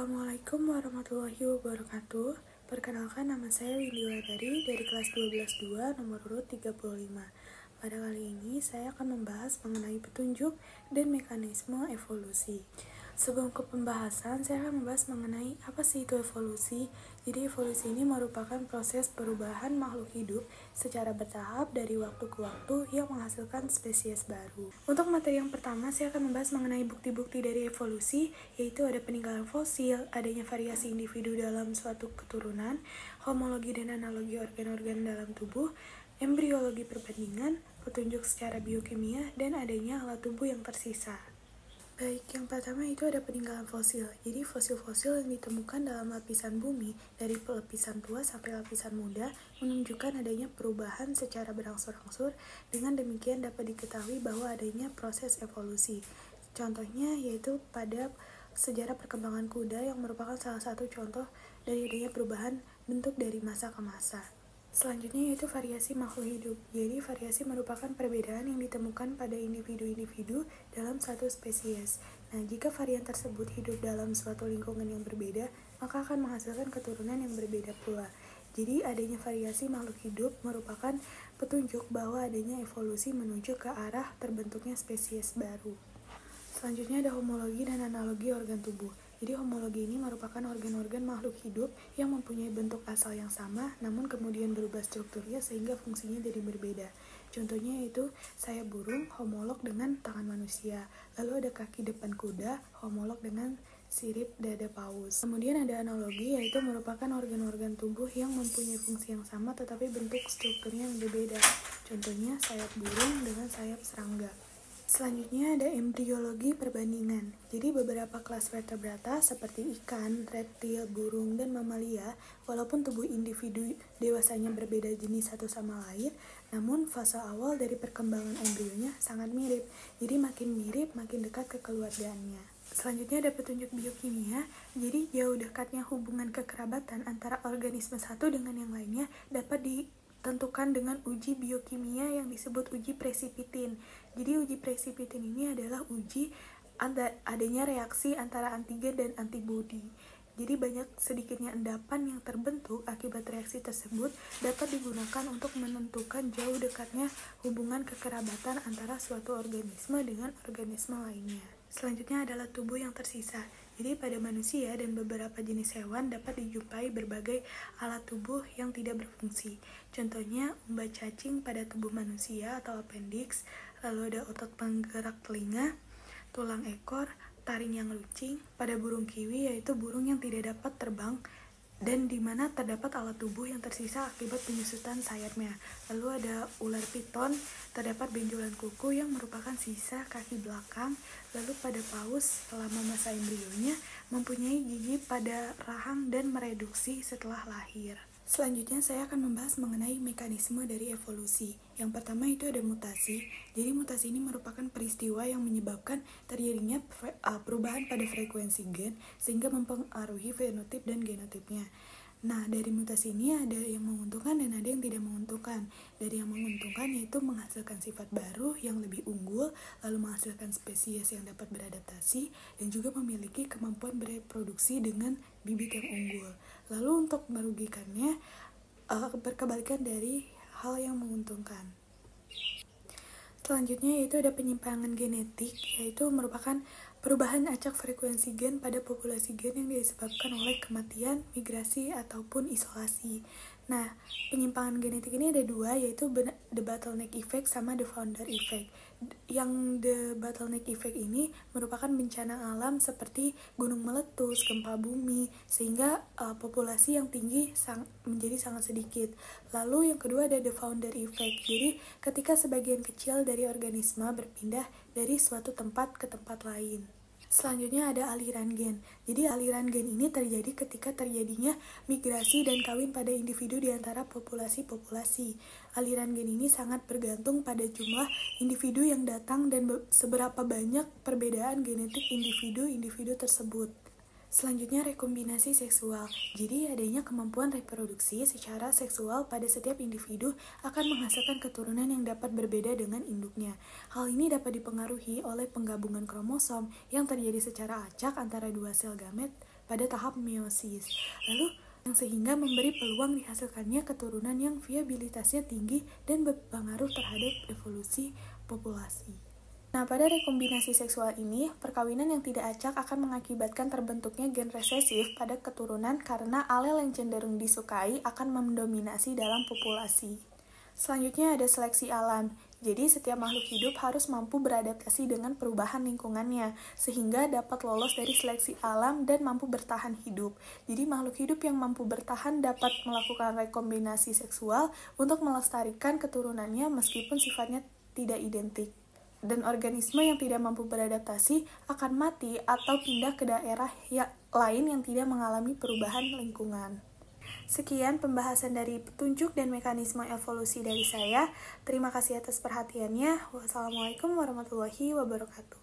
Assalamualaikum warahmatullahi wabarakatuh. Perkenalkan, nama saya Windy Wadari dari kelas 12-2 nomor urut 35. Pada kali ini saya akan membahas mengenai petunjuk dan mekanisme evolusi. Sebelum ke pembahasan, saya akan membahas mengenai apa sih itu evolusi. Jadi evolusi ini merupakan proses perubahan makhluk hidup secara bertahap dari waktu ke waktu yang menghasilkan spesies baru. Untuk materi yang pertama, saya akan membahas mengenai bukti-bukti dari evolusi, yaitu ada peninggalan fosil, adanya variasi individu dalam suatu keturunan, homologi dan analogi organ-organ dalam tubuh, embriologi perbandingan, petunjuk secara biokimia, dan adanya alat tubuh yang tersisa. Baik, yang pertama itu ada peninggalan fosil. Jadi fosil-fosil yang ditemukan dalam lapisan bumi dari lapisan tua sampai lapisan muda menunjukkan adanya perubahan secara berangsur-angsur. Dengan demikian dapat diketahui bahwa adanya proses evolusi. Contohnya yaitu pada sejarah perkembangan kuda yang merupakan salah satu contoh dari adanya perubahan bentuk dari masa ke masa. Selanjutnya yaitu variasi makhluk hidup. Jadi variasi merupakan perbedaan yang ditemukan pada individu-individu dalam satu spesies. Nah, jika varian tersebut hidup dalam suatu lingkungan yang berbeda, maka akan menghasilkan keturunan yang berbeda pula. Jadi adanya variasi makhluk hidup merupakan petunjuk bahwa adanya evolusi menuju ke arah terbentuknya spesies baru. Selanjutnya ada homologi dan analogi organ tubuh. Jadi homologi ini merupakan organ-organ makhluk hidup yang mempunyai bentuk asal yang sama, namun kemudian berubah strukturnya sehingga fungsinya jadi berbeda. Contohnya yaitu sayap burung homolog dengan tangan manusia. Lalu ada kaki depan kuda homolog dengan sirip dada paus. Kemudian ada analogi, yaitu merupakan organ-organ tubuh yang mempunyai fungsi yang sama tetapi bentuk strukturnya yang berbeda. Contohnya sayap burung dengan sayap serangga. Selanjutnya ada embriologi perbandingan. Jadi beberapa kelas vertebrata seperti ikan, reptil, burung, dan mamalia, walaupun tubuh individu dewasanya berbeda jenis satu sama lain, namun fase awal dari perkembangan embrionya sangat mirip. Jadi makin mirip, makin dekat kekeluargaannya. Selanjutnya ada petunjuk biokimia. Jadi jauh dekatnya hubungan kekerabatan antara organisme satu dengan yang lainnya dapat ditentukan dengan uji biokimia yang disebut uji presipitin. Jadi uji presipitin ini adalah uji adanya reaksi antara antigen dan antibodi. Jadi banyak sedikitnya endapan yang terbentuk akibat reaksi tersebut dapat digunakan untuk menentukan jauh dekatnya hubungan kekerabatan antara suatu organisme dengan organisme lainnya. Selanjutnya adalah tubuh yang tersisa. Jadi pada manusia dan beberapa jenis hewan dapat dijumpai berbagai alat tubuh yang tidak berfungsi. Contohnya umbat cacing pada tubuh manusia atau appendix, lalu ada otot penggerak telinga, tulang ekor, taring yang runcing, pada burung kiwi yaitu burung yang tidak dapat terbang dan di mana terdapat alat tubuh yang tersisa akibat penyusutan sayapnya. Lalu ada ular piton, terdapat benjolan kuku yang merupakan sisa kaki belakang. Lalu pada paus selama masa embrionya mempunyai gigi pada rahang dan mereduksi setelah lahir. Selanjutnya saya akan membahas mengenai mekanisme dari evolusi. Yang pertama itu ada mutasi. Jadi mutasi ini merupakan peristiwa yang menyebabkan terjadinya perubahan pada frekuensi gen sehingga mempengaruhi fenotip dan genotipnya. Nah, dari mutasi ini ada yang menguntungkan dan ada yang tidak menguntungkan. Dari yang menguntungkan yaitu menghasilkan sifat baru yang lebih unggul, lalu menghasilkan spesies yang dapat beradaptasi, dan juga memiliki kemampuan bereproduksi dengan bibit yang unggul. Lalu untuk merugikannya, berkebalikan dari hal yang menguntungkan. Selanjutnya yaitu ada penyimpangan genetik, yaitu merupakan perubahan acak frekuensi gen pada populasi gen yang disebabkan oleh kematian, migrasi, ataupun isolasi. Nah, penyimpangan genetik ini ada dua, yaitu the bottleneck effect sama the founder effect. Yang the bottleneck effect ini merupakan bencana alam seperti gunung meletus, gempa bumi, sehingga populasi yang tinggi menjadi sangat sedikit. Lalu yang kedua ada the founder effect. Jadi ketika sebagian kecil dari organisme berpindah dari suatu tempat ke tempat lain. Selanjutnya ada aliran gen. Jadi aliran gen ini terjadi ketika terjadinya migrasi dan kawin pada individu di antara populasi-populasi. Aliran gen ini sangat bergantung pada jumlah individu yang datang dan seberapa banyak perbedaan genetik individu-individu tersebut. Selanjutnya rekombinasi seksual. Jadi adanya kemampuan reproduksi secara seksual pada setiap individu akan menghasilkan keturunan yang dapat berbeda dengan induknya. Hal ini dapat dipengaruhi oleh penggabungan kromosom yang terjadi secara acak antara dua sel gamet pada tahap meiosis. Lalu yang sehingga memberi peluang dihasilkannya keturunan yang viabilitasnya tinggi dan berpengaruh terhadap evolusi populasi. Nah, pada rekombinasi seksual ini, perkawinan yang tidak acak akan mengakibatkan terbentuknya gen resesif pada keturunan karena alel yang cenderung disukai akan mendominasi dalam populasi. Selanjutnya ada seleksi alam. Jadi, setiap makhluk hidup harus mampu beradaptasi dengan perubahan lingkungannya, sehingga dapat lolos dari seleksi alam dan mampu bertahan hidup. Jadi, makhluk hidup yang mampu bertahan dapat melakukan rekombinasi seksual untuk melestarikan keturunannya meskipun sifatnya tidak identik. Dan organisme yang tidak mampu beradaptasi akan mati atau pindah ke daerah lain yang tidak mengalami perubahan lingkungan. Sekian pembahasan dari petunjuk dan mekanisme evolusi dari saya. Terima kasih atas perhatiannya. Wassalamualaikum warahmatullahi wabarakatuh.